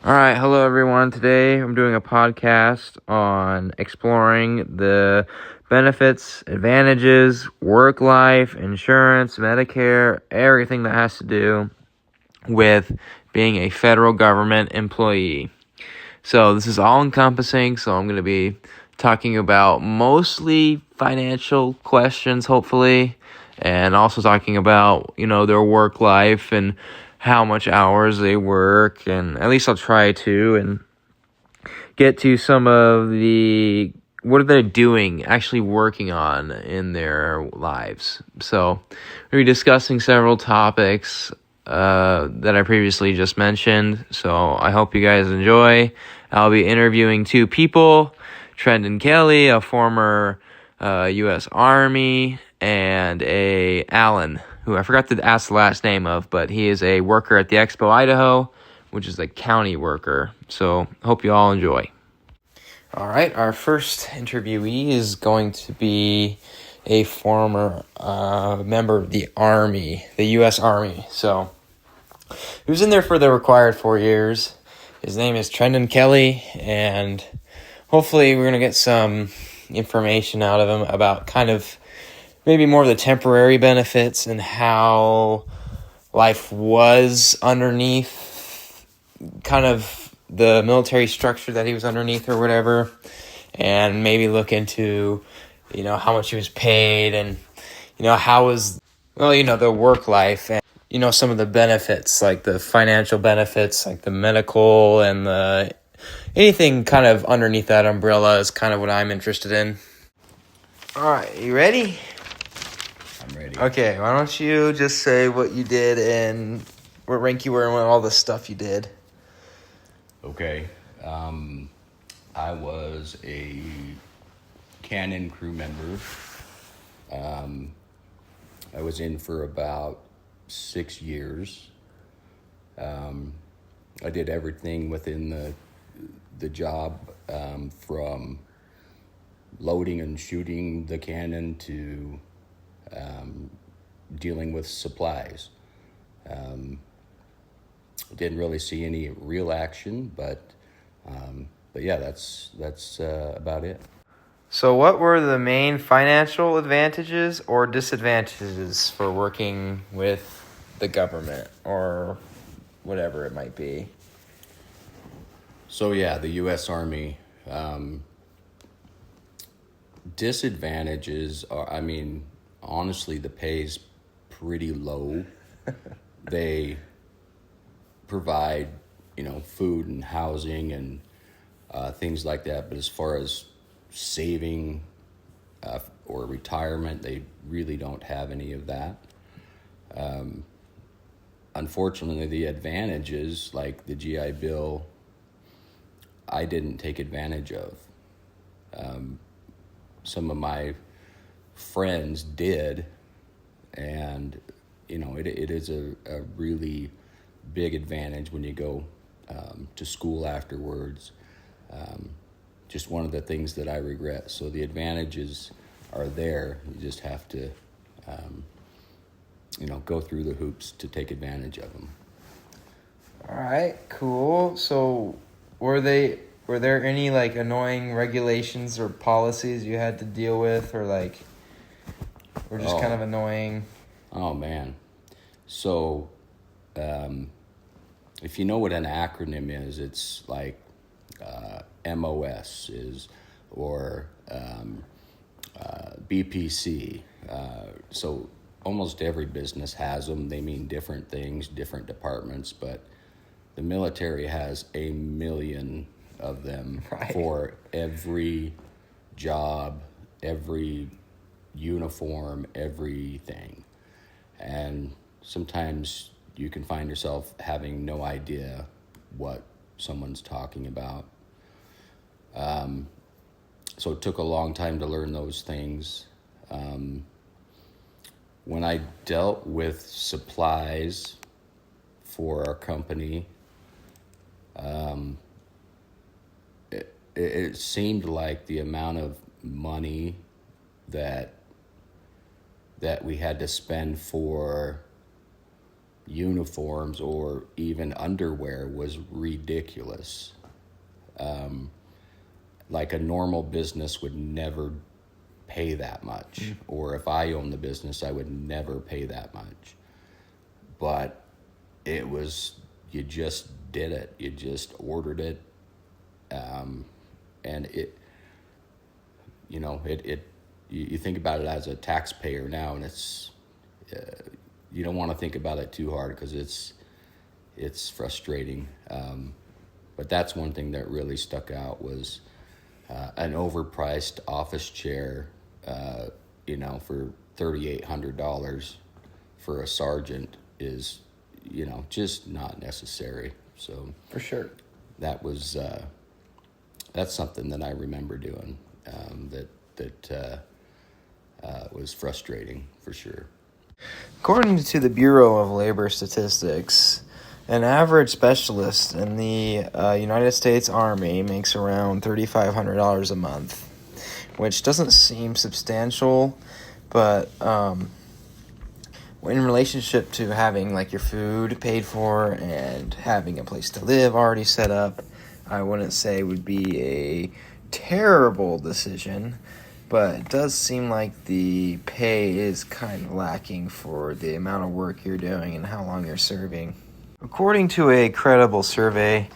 All right, hello everyone. Today I'm doing a podcast on exploring the benefits, advantages, work life, insurance, Medicare, everything that has to do with being a federal government employee. So this is all encompassing, so I'm going to be talking about mostly financial questions, hopefully, and also talking about, their work life and how much hours they work, and at least I'll try to, and get to some of the what are they doing, actually working on in their lives. So we'll be discussing several topics that I previously just mentioned. So I hope you guys enjoy. I'll be interviewing two people, Trendon Kelly, a former U.S. Army, and Alan, who I forgot to ask the last name of, but he is a worker at the Expo Idaho, which is a county worker. So hope you all enjoy. All right, our first interviewee is going to be a former member of the Army, the U.S. Army. So he was in there for the required 4 years. His name is Trendon Kelly, and hopefully we're going to get some information out of him about kind of maybe more of the temporary benefits and how life was underneath kind of the military structure that he was underneath or whatever, and maybe look into, how much he was paid and, how was, the work life and, some of the benefits, like the financial benefits, like the medical and anything kind of underneath that umbrella is kind of what I'm interested in. All right, you ready? I'm ready. Okay, why don't you just say what you did and what rank you were and all the stuff you did. Okay. I was a Canon crew member. I was in for about 6 years. I did everything within the job, from loading and shooting the cannon to dealing with supplies. Didn't really see any real action, but yeah, that's about it. So what were the main financial advantages or disadvantages for working with the government or whatever it might be? So yeah, the U.S. Army. Disadvantages are, honestly, the pay's pretty low. They provide, food and housing and things like that. But as far as saving or retirement, they really don't have any of that. Unfortunately, the advantages, like the GI Bill, I didn't take advantage of. Some of my friends did, and it is a really big advantage when you go to school afterwards. Just one of the things that I regret. So the advantages are there. You just have to go through the hoops to take advantage of them. All right, cool. So were there any like annoying regulations or policies you had to deal with, or were just kind of annoying? Oh man. So if you know what an acronym is, it's like MOS is, or BPC. So almost every business has them. They mean different things, different departments, but the military has a million of them. Right. For every job, every uniform, everything. And sometimes you can find yourself having no idea what someone's talking about. So it took a long time to learn those things. When I dealt with supplies for our company, it seemed like the amount of money that we had to spend for uniforms or even underwear was ridiculous. Like a normal business would never pay that much. Or if I owned the business, I would never pay that much. But it was, you just did it. You just ordered it. And it, you think about it as a taxpayer now, and it's, you don't want to think about it too hard because it's frustrating. But that's one thing that really stuck out was an overpriced office chair, for $3,800 for a sergeant is, just not necessary. So For sure. that was that's something that I remember doing that was frustrating for sure. According to the Bureau of Labor Statistics, an average specialist in the United States Army makes around $3,500 a month, which doesn't seem substantial, but in relationship to having like your food paid for and having a place to live already set up, I wouldn't say would be a terrible decision. But it does seem like the pay is kind of lacking for the amount of work you're doing and how long you're serving. According to a credible survey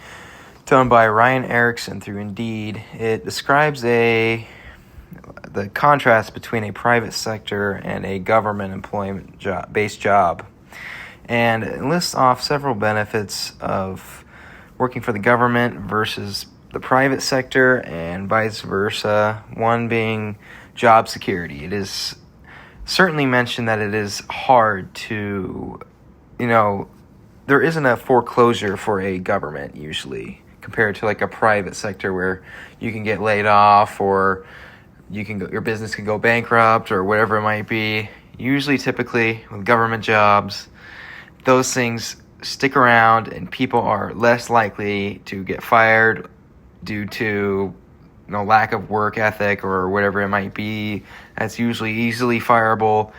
done by Ryan Erickson through Indeed, it describes the contrast between a private sector and a government employment-based job. And it lists off several benefits of working for the government versus the private sector and vice versa, one being job security. It is certainly mentioned that it is hard to, there isn't a foreclosure for a government usually compared to like a private sector where you can get laid off or your business can go bankrupt or whatever it might be. Usually, typically, with government jobs, those things stick around and people are less likely to get fired due to lack of work ethic or whatever it might be. That's usually easily fireable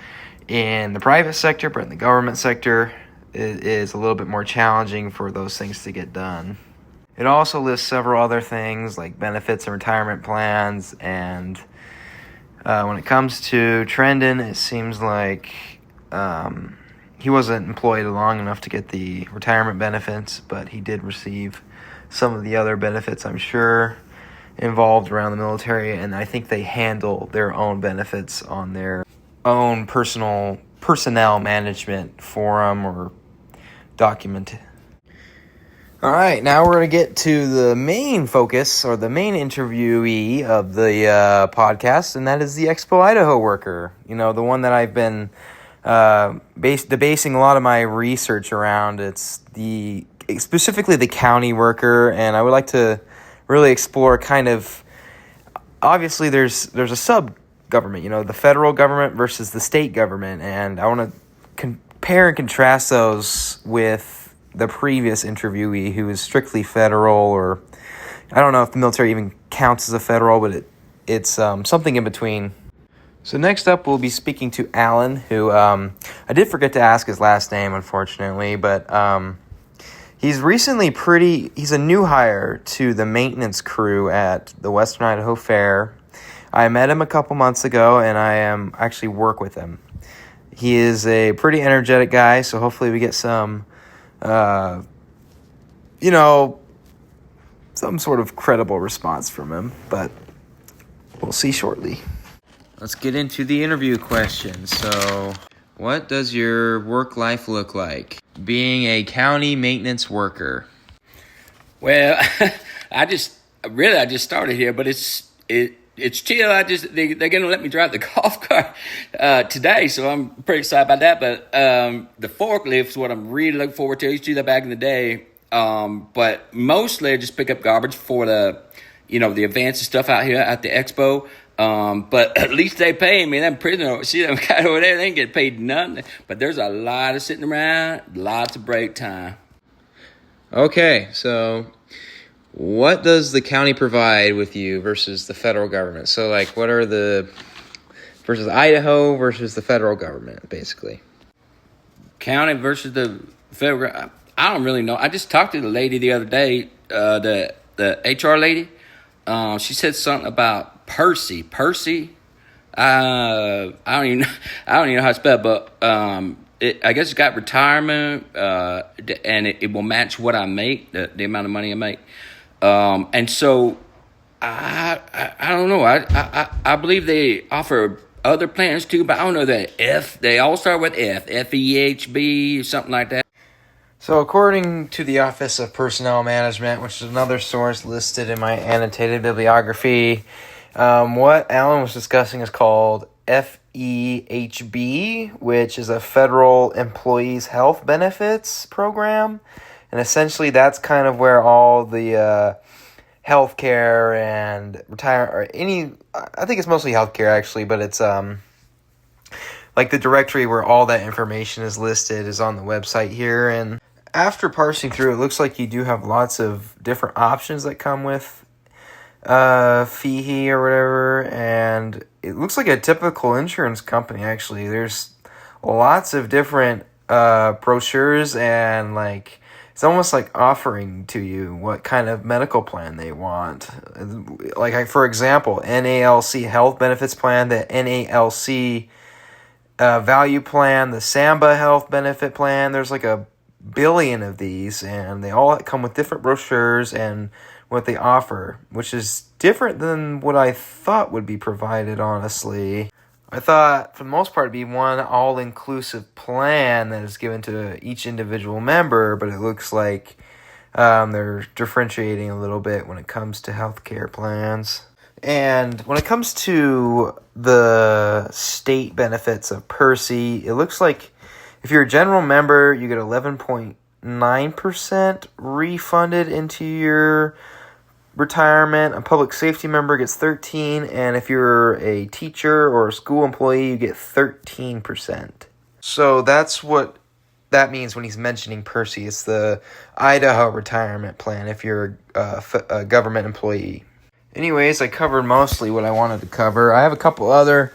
in the private sector, but in the government sector, it is a little bit more challenging for those things to get done. It also lists several other things like benefits and retirement plans, and when it comes to Trendon, it seems like he wasn't employed long enough to get the retirement benefits, but he did receive some of the other benefits, I'm sure, involved around the military, and I think they handle their own benefits on their own personnel management forum or document. All right, now we're going to get to the main focus or the main interviewee of the podcast, and that is the Expo Idaho worker. The one that I've been basing a lot of my research around. It's specifically the county worker, and I would like to really explore kind of, obviously there's a sub-government, the federal government versus the state government, and I want to compare and contrast those with the previous interviewee who is strictly federal, or I don't know if the military even counts as a federal, but it's something in between. So next up, we'll be speaking to Alan, who I did forget to ask his last name, unfortunately, but he's a new hire to the maintenance crew at the Western Idaho Fair. I met him a couple months ago, and I actually work with him. He is a pretty energetic guy, so hopefully we get some some sort of credible response from him, but we'll see shortly. Let's get into the interview questions. So, what does your work life look like being a county maintenance worker? Well, I just started here, but it's chill. They're gonna let me drive the golf cart today, so I'm pretty excited about that. But the forklift is what I'm really looking forward to. I used to do that back in the day, but mostly I just pick up garbage for the events and stuff out here at the expo. But at least they pay me. Them prisoner, see them guys over there, they ain't get paid nothing. But there's a lot of sitting around, lots of break time. Okay, so what does the county provide with you versus the federal government? So, what are versus Idaho versus the federal government, basically? County versus the federal. I don't really know. I just talked to the lady the other day, the HR lady. She said something about Percy. I don't even know how to spell it, but I guess it's got retirement, and it will match what I make, the amount of money I make. And so I don't know. I believe they offer other plans too, but I don't know that they all start with FEHB, something like that. So, according to the Office of Personnel Management, which is another source listed in my annotated bibliography, what Alan was discussing is called FEHB, which is a Federal Employees Health Benefits Program. And essentially, that's kind of where all the healthcare and I think it's mostly healthcare actually, but it's like the directory where all that information is listed is on the website here. And after parsing through, it looks like you do have lots of different options that come with FEHE or whatever, and it looks like a typical insurance company actually. There's lots of different brochures, and like it's almost like offering to you what kind of medical plan they want. Like, for example, NALC Health Benefits Plan, the NALC Value Plan, the Samba Health Benefit Plan. There's like a billion of these, and they all come with different brochures and what they offer, which is different than what I thought would be provided, honestly. I thought, for the most part, it'd be one all-inclusive plan that is given to each individual member, but it looks like they're differentiating a little bit when it comes to healthcare plans. And when it comes to the state benefits of Percy, it looks like if you're a general member, you get 11.9% refunded into your retirement. A public safety member gets 13%, and if you're a teacher or a school employee, you get 13%. So that's what that means when he's mentioning Percy. It's the Idaho retirement plan if you're a government employee. Anyways, I covered mostly what I wanted to cover. I have a couple other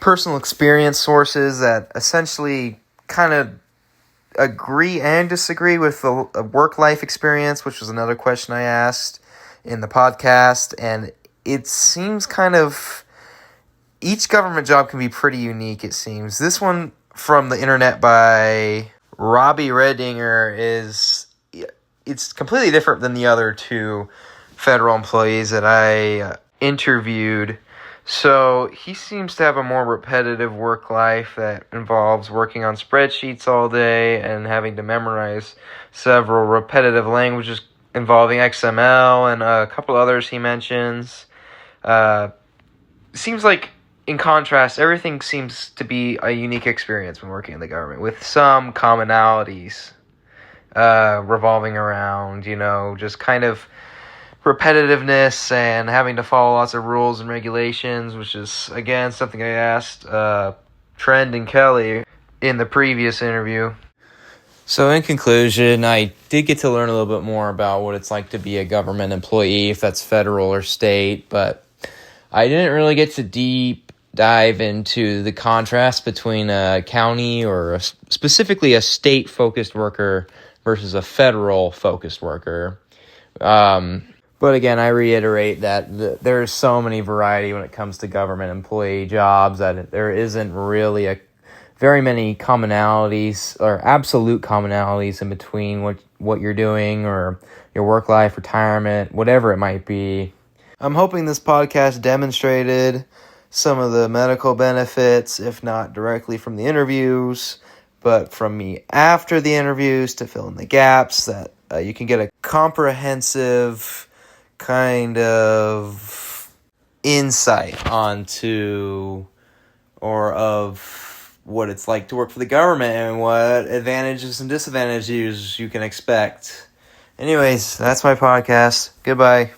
personal experience sources that essentially kind of agree and disagree with the work-life experience, which was another question I asked in the podcast. And it seems kind of each government job can be pretty unique, it seems. This one from the internet by Robbie Redinger it's completely different than the other two federal employees that I interviewed. So he seems to have a more repetitive work life that involves working on spreadsheets all day and having to memorize several repetitive languages involving XML and a couple others he mentions. Seems like, in contrast, everything seems to be a unique experience when working in the government, with some commonalities revolving around, just kind of repetitiveness and having to follow lots of rules and regulations, which is, again, something I asked Trend and Kelly in the previous interview. So in conclusion, I did get to learn a little bit more about what it's like to be a government employee, if that's federal or state, but I didn't really get to deep dive into the contrast between a county or specifically a state-focused worker versus a federal-focused worker. But again, I reiterate that there's so many variety when it comes to government employee jobs that there isn't really very many commonalities or absolute commonalities in between what you're doing or your work life, retirement, whatever it might be. I'm hoping this podcast demonstrated some of the medical benefits, if not directly from the interviews, but from me after the interviews to fill in the gaps, that you can get a comprehensive kind of insight onto or of what it's like to work for the government and what advantages and disadvantages you can expect. Anyways, that's my podcast. Goodbye.